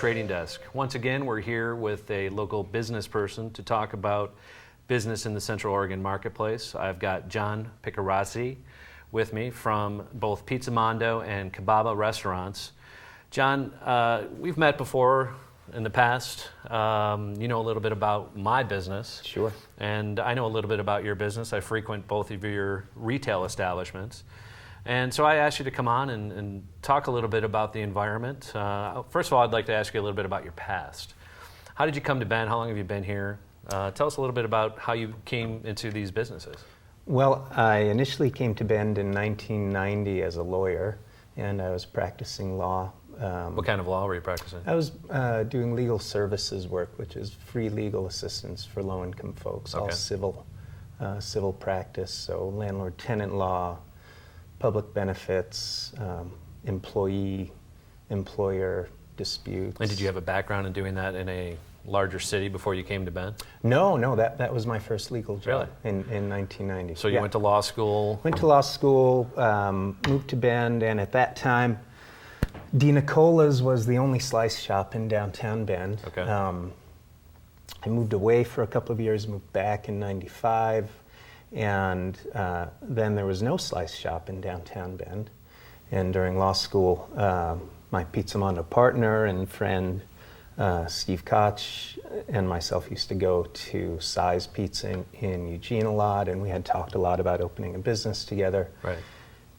Trading Desk. Once again, we're here with a local business person to talk about business in the Central Oregon marketplace. I've got John Picarazzi with me from both Pizza Mondo and Kababa restaurants. John, we've met before in the past. You know a little bit about my business. Sure. And I know a little bit about your business. I frequent both of your retail establishments. And so I asked you to come on and talk a little bit about the environment. First of all, I'd like to ask you a little bit about your past. How did you come to Bend? How long have you been here? Tell us a little bit about how you came into these businesses. Well, I initially came to Bend in 1990 as a lawyer, and I was practicing law. What kind of law were you practicing? I was doing legal services work, which is free legal assistance for low-income folks, Okay. all civil practice, so landlord-tenant law, public benefits, employee-employer disputes. And did you have a background in doing that in a larger city before you came to Bend? No, that was my first legal job Really? in 1990. So you went to law school? Went to law school, moved to Bend, and at that time, DiNicola's was the only slice shop in downtown Bend. Okay. I moved away for a couple of years, moved back in 95, and then there was no slice shop in downtown Bend. And during law school, my Pizza Mondo partner and friend, Steve Koch, and myself used to go to Size Pizza in Eugene a lot, and we had talked a lot about opening a business together. Right.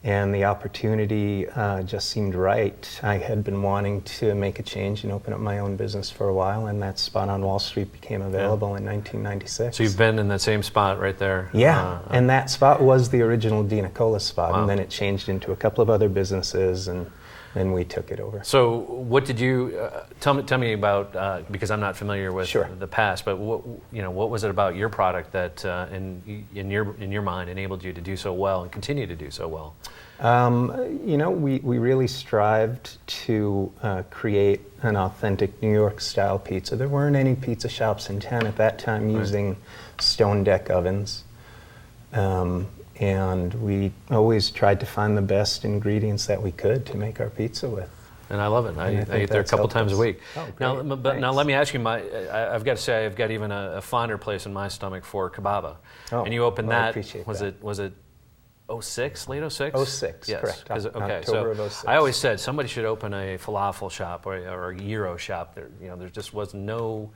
And the opportunity just seemed right. I had been wanting to make a change and open up my own business for a while, and that spot on Wall Street became available in 1996. So you've been in that same spot right there? Yeah, and that spot was the original DiNicola spot, Wow. and then it changed into a couple of other businesses, and then we took it over. So what did you, tell me about, because I'm not familiar with Sure. the past, but what was it about your product that in your mind enabled you to do so well and continue to do so well? We really strived to create an authentic New York style pizza. There weren't any pizza shops in town at that time using stone deck ovens. And we always tried to find the best ingredients that we could to make our pizza with. And I love it. I eat there a couple times a week. Oh, great. Now let me ask you, I've got to say I've got even a fonder place in my stomach for Kababa. Oh, And you opened well, I that, appreciate was that. it 06, late 06? 06, yes. correct. Okay, October so of 06. I always said somebody should open a falafel shop or a gyro shop. There just was no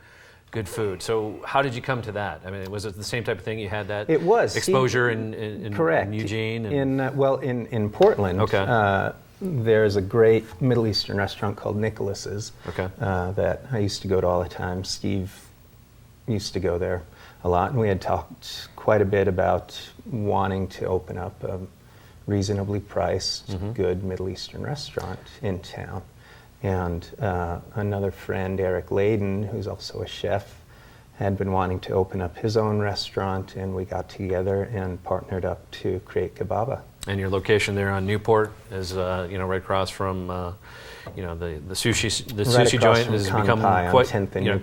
good food. So how did you come to that? I mean, was it the same type of thing? You had that It was. exposure in Correct. Eugene? In Portland, Okay. there's a great Middle Eastern restaurant called Nicholas's Okay. that I used to go to all the time. Steve used to go there a lot, and we had talked quite a bit about wanting to open up a reasonably priced, good Middle Eastern restaurant in town. And another friend, Eric Layden, who's also a chef, had been wanting to open up his own restaurant, and we got together and partnered up to create Kababa. And your location there on Newport is, right across from, the sushi. The Right sushi across joint from has Kanpai become on quite, 10th and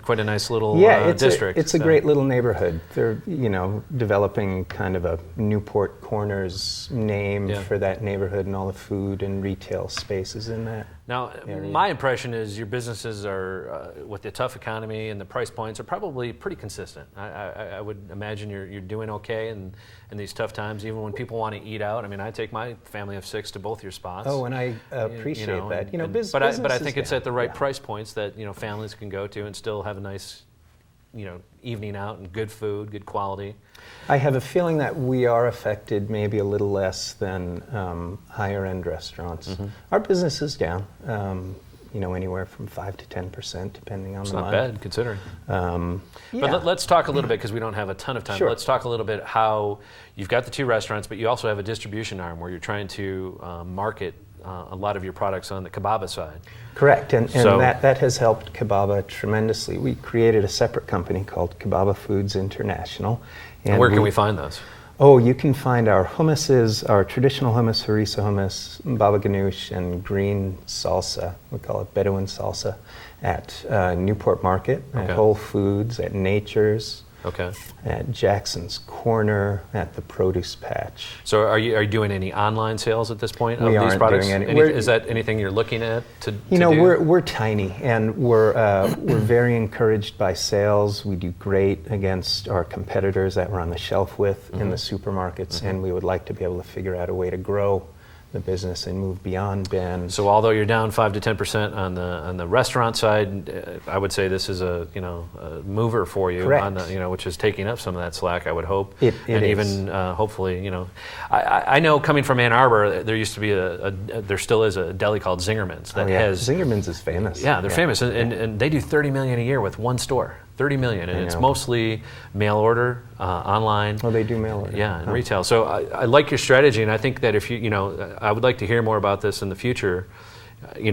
quite a nice little It's district. It's a great little neighborhood. They're, developing kind of a Newport Corners name for that neighborhood, and all the food and retail spaces in that. Now, area. my impression is your businesses are, with the tough economy and the price points, are probably pretty consistent. I would imagine you're doing okay in these tough times, even when people want to eat out. I mean, I take my family of 6 to both your spots. Oh, and I appreciate that. But I think it's at the right yeah. price points that families can go to and still have a nice, evening out and good food, good quality. I have a feeling that we are affected maybe a little less than higher end restaurants. Mm-hmm. Our business is down, anywhere from 5 to 10%, depending on It's the not month. bad considering. Yeah. But let's talk a little bit, because we don't have a ton of time. Sure. Let's talk a little bit how you've got the 2 restaurants, but you also have a distribution arm where you're trying to market a lot of your products on the Kababa side. Correct, and So- that has helped Kababa tremendously. We created a separate company called Kababa Foods International. And where can we find those? Oh, you can find our hummuses, our traditional hummus, harissa hummus, baba ganoush, and green salsa. We call it Bedouin salsa at Newport Market, Okay. at Whole Foods, at Nature's, Okay. at Jackson's Corner, at the Produce Patch. So are you doing any online sales at this point of We these aren't products? doing any. Is that anything you're looking at to You know, do? we're tiny, and we're very encouraged by sales. We do great against our competitors that we're on the shelf with in the supermarkets, and we would like to be able to figure out a way to grow the business and move beyond Ben. So although you're down 5 to 10% on the restaurant side, I would say this is a mover for you. Correct. On the, which is taking up some of that slack, I would hope. It and is. even hopefully, I know coming from Ann Arbor, there used to be there still is a deli called Zingerman's that has. Zingerman's is famous. Yeah, they're famous, and they do $30 million a year with one store. $30 million, and it's mostly mail order, online. Oh, they do mail order. Yeah, and retail. So I like your strategy, and I think that if I would like to hear more about this in the future.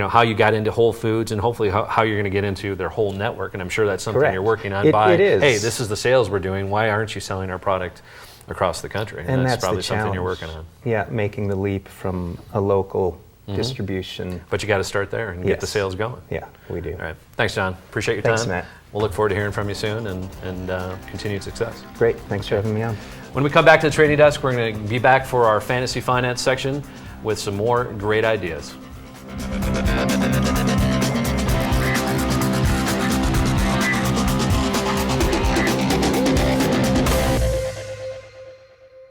How you got into Whole Foods, and hopefully how you're going to get into their whole network. And I'm sure that's something Correct. you're working on. It is. Hey, this is the sales we're doing. Why aren't you selling our product across the country? And that's probably the something challenge. you're working on. Yeah, making the leap from a local distribution. But you got to start there and get the Yes. sales going. Yeah, we do. All right. Thanks, John. Appreciate your Thanks, time. Matt. We'll look forward to hearing from you soon and continued success. Great. Thanks for having me on. When we come back to the trading desk, we're going to be back for our fantasy finance section with some more great ideas.